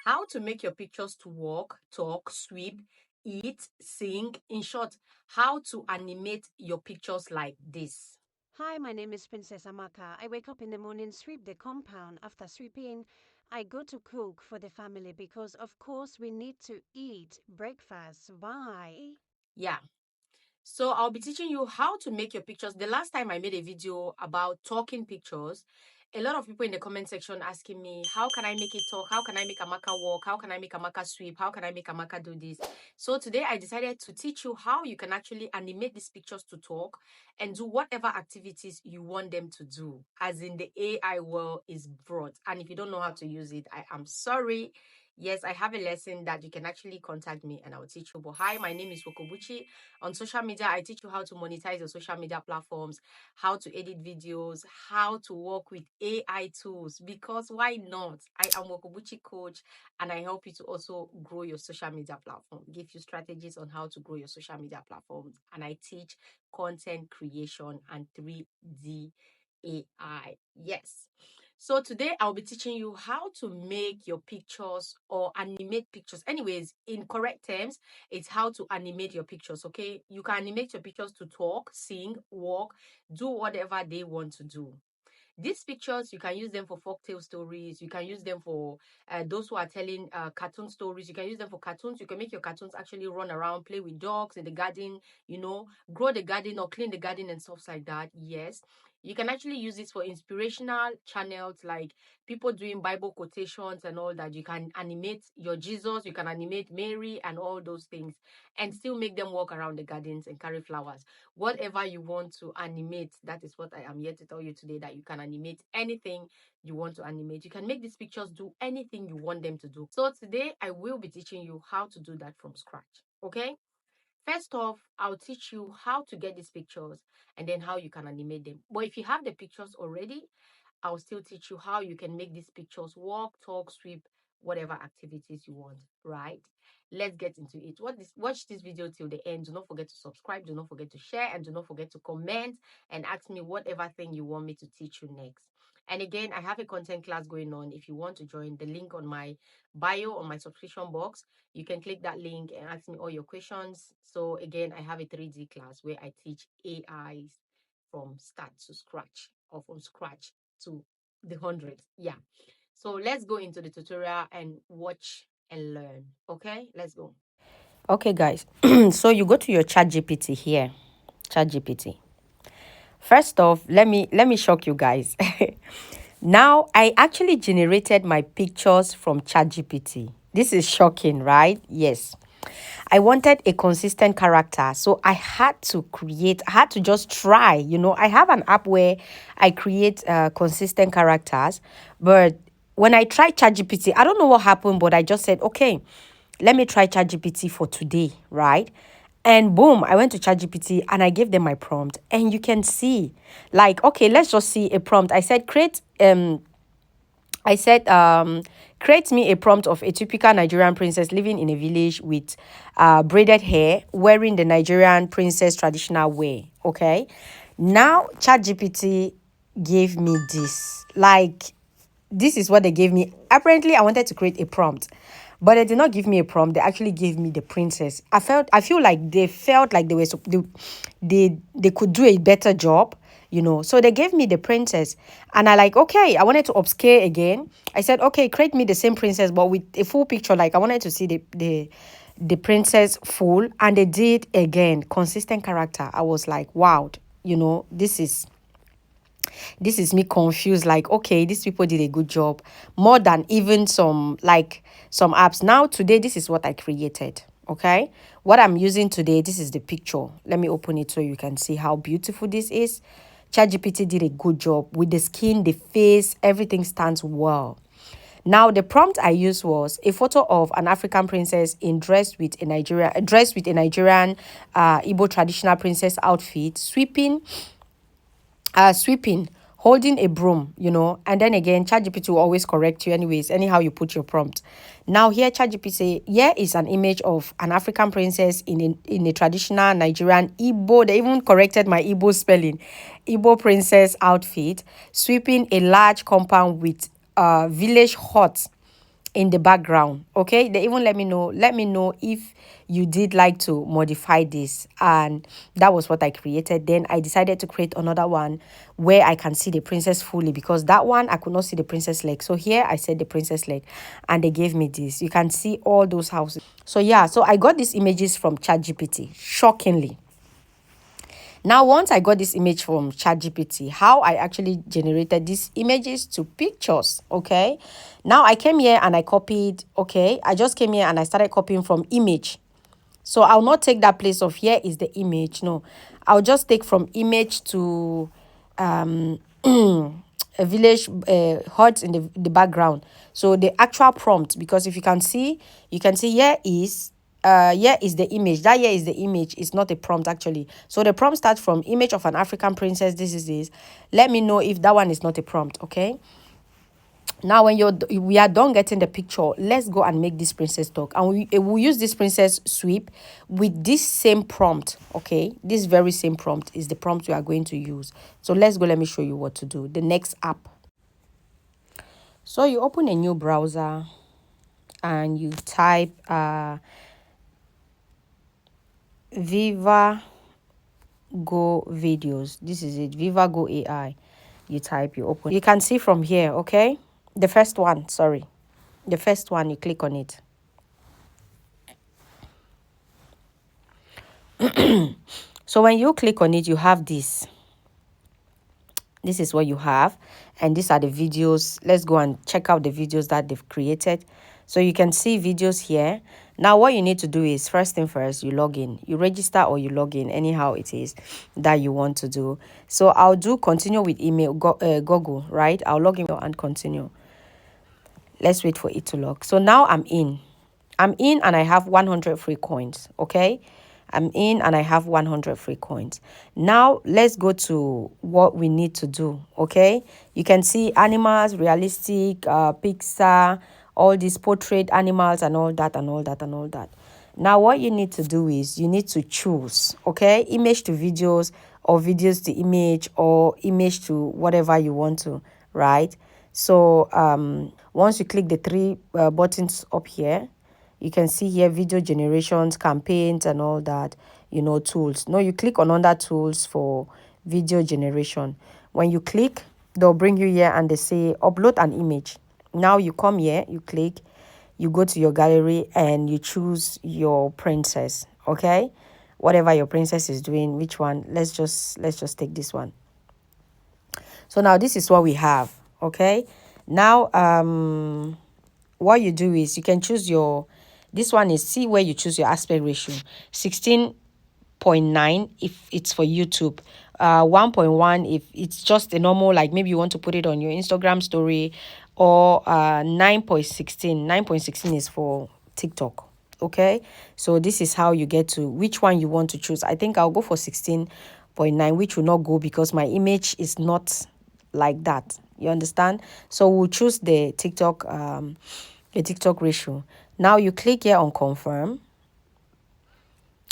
how to make your pictures to walk, talk, sweep, eat, sing. In short, how to animate your pictures like this. Hi, my name is Princess Amaka. I wake up in the morning, sweep the compound. After sweeping, I go to cook for the family because, of course, we need to eat breakfast. Why? Yeah. So I'll be teaching you how to make your pictures. The last time I made a video about talking pictures, a lot of people in the comment section asking me, how can I make it talk? How can I make Amaka walk? How can I make Amaka sweep? How can I make Amaka do this? So today I decided to teach you how you can actually animate these pictures to talk and do whatever activities you want them to do, as in the AI world is broad. And if you don't know how to use it, I am sorry. Yes, I have a lesson that you can actually contact me and I will teach you. But hi, my name is Wokobuchi. On social media, I teach you how to monetize your social media platforms, how to edit videos, how to work with AI tools, because why not? I am Wokobuchi coach and I help you to also grow your social media platform, give you strategies on how to grow your social media platforms. And I teach content creation and 3D AI. Yes. So today I'll be teaching you how to make your pictures or animate pictures. Anyways, in correct terms, it's how to animate your pictures, okay? You can animate your pictures to talk, sing, walk, do whatever they want to do. These pictures, you can use them for folktale stories. You can use them for those who are telling cartoon stories. You can use them for cartoons. You can make your cartoons actually run around, play with dogs in the garden, grow the garden or clean the garden and stuff like that. Yes. You can actually use this for inspirational channels like people doing Bible quotations and all that. You can animate your Jesus, you can animate Mary and all those things and still make them walk around the gardens and carry flowers. Whatever you want to animate, that is what I am here to tell you today, that you can animate anything you want to animate. You can make these pictures do anything you want them to do. So today I will be teaching you how to do that from scratch. Okay, first off, I'll teach you how to get these pictures and then how you can animate them. But if you have the pictures already, I'll still teach you how you can make these pictures walk, talk, sweep, whatever activities you want, right? Let's get into it. Watch this video till the end. Do not forget to subscribe. Do not forget to share. And do not forget to comment and ask me whatever thing you want me to teach you next. And again, I have a content class going on. If you want to join, the link on my bio, on my subscription box, you can click that link and ask me all your questions. So again, I have a 3D class where I teach AIs from start to scratch or from scratch to the hundreds. Yeah. So let's go into the tutorial and watch and learn. Okay, let's go. Okay, guys. So you go to your chat GPT here. Chat GPT. First off, let me shock you guys. Now I actually generated my pictures from ChatGPT. This is shocking, right? Yes. I wanted a consistent character. So I had to just try. I have an app where I create consistent characters. But when I tried ChatGPT, I don't know what happened, but I just said, okay, let me try ChatGPT for today, right? And boom, I went to ChatGPT and I gave them my prompt. And you can see, like, okay, let's just see a prompt. I said, create me a prompt of a typical Nigerian princess living in a village with braided hair, wearing the Nigerian princess traditional wear. Okay. Now, ChatGPT gave me this. Like, this is what they gave me. Apparently, I wanted to create a prompt, but they did not give me a prompt. They actually gave me the princess. I feel like they felt like they could do a better job, So they gave me the princess, and okay, I wanted to upscale again. I said, okay, create me the same princess, but with a full picture. Like I wanted to see the princess full, and they did again. Consistent character. I was like, wow, this is me confused, like, okay, these people did a good job, more than even some apps. Now today, this is what I created. Okay, what I'm using today, this is the picture. Let me open it so you can see how beautiful this is. ChatGPT did a good job with the skin, the face, everything stands well. Now, the prompt I used was a photo of an African princess dressed with a Nigerian Igbo traditional princess outfit, sweeping, holding a broom, and then again, ChatGPT will always correct you anyways, anyhow you put your prompt. Now here, ChatGPT say, here is an image of an African princess in a traditional Nigerian Igbo. They even corrected my Igbo spelling. Igbo princess outfit, sweeping a large compound with village hut in the background. Okay, they even let me know if you did like to modify this, and that was what I created. Then I decided to create another one where I can see the princess fully, because that one I could not see the princess leg. So here I said the princess leg, and they gave me this. You can see all those houses. So yeah, so I got these images from ChatGPT, shockingly. Now, once I got this image from ChatGPT, how I actually generated these images to pictures, okay? Now, I came here and I copied, okay? I just came here and I started copying from image. So, I'll not take that place of here is the image. No, I'll just take from image to a village hut in the background. So the actual prompt, because if you can see here is the image. That here is the image. It's not a prompt actually. So the prompt starts from image of an African princess. This is this. Let me know if that one is not a prompt. Okay. Now, when we are done getting the picture, let's go and make this princess talk. And we use this princess sweep with this same prompt, okay? This very same prompt is the prompt we are going to use. So let's go. Let me show you what to do. The next app. So you open a new browser and you type Viva Go videos. This is it. Viva Go AI. You type, you open. You can see from here, okay? The first one, sorry. The first one, you click on it. So when you click on it, you have this. This is what you have. And these are the videos. Let's go and check out the videos that they've created. So you can see videos here. Now, what you need to do is, first thing first, you log in. You register or you log in, anyhow it is that you want to do. So I'll do continue with email, Google, right? I'll log in and continue. Let's wait for it to log. So now I'm in and I have 100 free coins. Okay, I'm in and I have 100 free coins. Now let's go to what we need to do. Okay, you can see animals, realistic, Pixar, all these portrait animals and all that and all that and all that. Now what you need to do is you need to choose, okay, image to videos or videos to image or image to whatever you want to, right? So once you click the three buttons up here, you can see here video generations, campaigns and all that, tools. No, you click on under tools for video generation. When you click, they'll bring you here and they say upload an image. Now you come here, you click, you go to your gallery and you choose your princess, okay? Whatever your princess is doing, which one? Let's just take this one. So now this is what we have, okay? Now what you do is you can choose this one is, see where you choose your aspect ratio. 16.9 if it's for YouTube, 1.1 if it's just a normal, like maybe you want to put it on your Instagram story, or 9.16. 9.16 is for TikTok. Okay, so this is how you get to which one you want to choose. I think I'll go for 16.9, which will not go because my image is not like that. You understand? So we'll choose the TikTok ratio. Now you click here on confirm.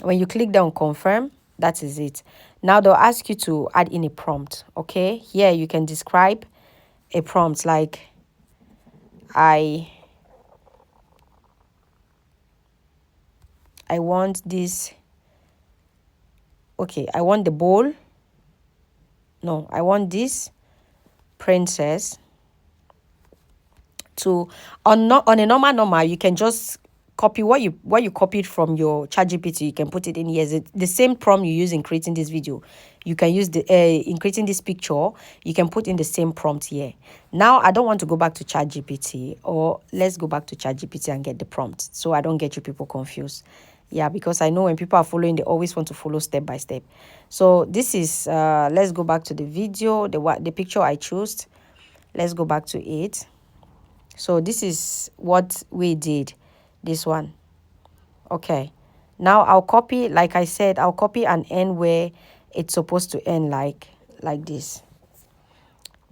When you click down confirm, that is it. Now they'll ask you to add in a prompt. Okay, here you can describe a prompt like I want this. Okay, I want the bowl. No, I want this princess to on a normal. You can just copy what you copied from your ChatGPT. You can put it in here. The same prompt you use in creating this video, you can use in creating this picture. You can put in the same prompt here. Now I don't want to go back to ChatGPT, or let's go back to ChatGPT and get the prompt so I don't get you people confused. Yeah, because I know when people are following, they always want to follow step by step. So this is let's go back to the video, the picture I chose. Let's go back to it. So this is what we did, this one. Okay, now I'll copy, like I said, I'll copy and end where it's supposed to end, like this.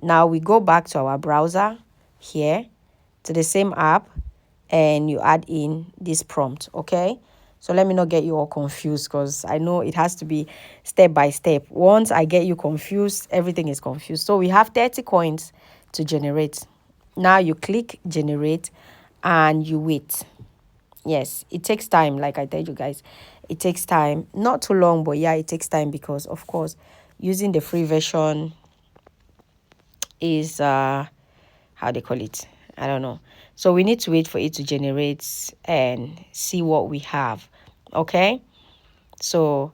Now we go back to our browser here, to the same app, and you add in this prompt. Okay, so let me not get you all confused, because I know it has to be step by step. Once I get you confused, everything is confused. So we have 30 coins to generate. Now you click generate, and you wait. Yes, it takes time. Like I tell you guys, it takes time. Not too long, but yeah, it takes time because of course using the free version is how they call it, I don't know. So we need to wait for it to generate and see what we have. Okay, so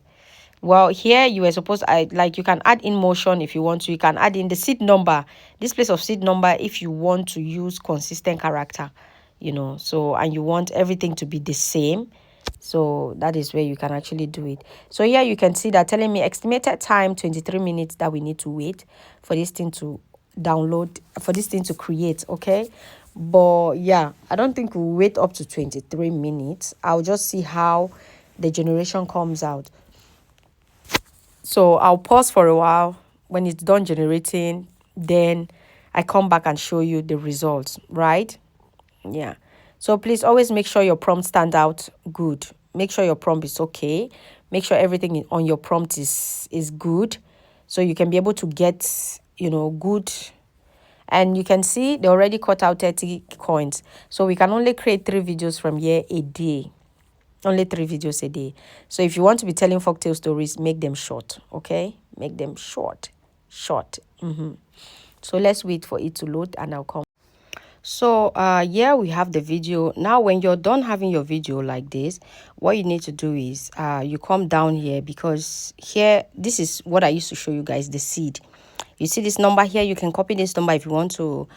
well, here you were supposed, I like, you can add in motion if you want to. You can add in the seed number, this place of seed number, if you want to use consistent character, you know. So, and you want everything to be the same, so that is where you can actually do it. So here you can see that telling me estimated time 23 minutes that we need to wait for this thing to download, for this thing to create. Okay, but yeah, I don't think we'll wait up to 23 minutes. I'll just see how the generation comes out. So I'll pause for a while. When it's done generating, then I come back and show you the results, right? Yeah. So please always make sure your prompt stand out good. Make sure your prompt is okay. Make sure everything on your prompt is good, so you can be able to get, you know, good. And you can see they already cut out 30 coins. So we can only create 3 videos from here a day. Only 3 videos a day. So if you want to be telling folktale stories, make them short. Okay, make them short. So let's wait for it to load and I'll come. So yeah, we have the video. Now when you're done having your video like this, what you need to do is you come down here, because here, this is what I used to show you guys, the seed. You see this number here, you can copy this number if you want to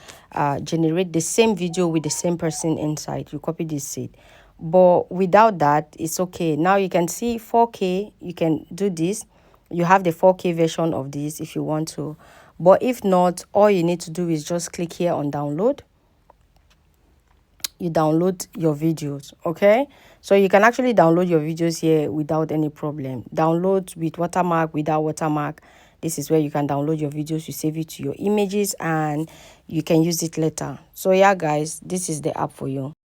generate the same video with the same person inside. You copy this seed, but without that, it's okay. Now you can see 4K, you can do this. You have the 4K version of this if you want to, but if not, all you need to do is just click here on download. You download your videos. Okay, so you can actually download your videos here without any problem. Download with watermark, without watermark. This is where you can download your videos. You save it to your images and you can use it later. So yeah guys, this is the app for you.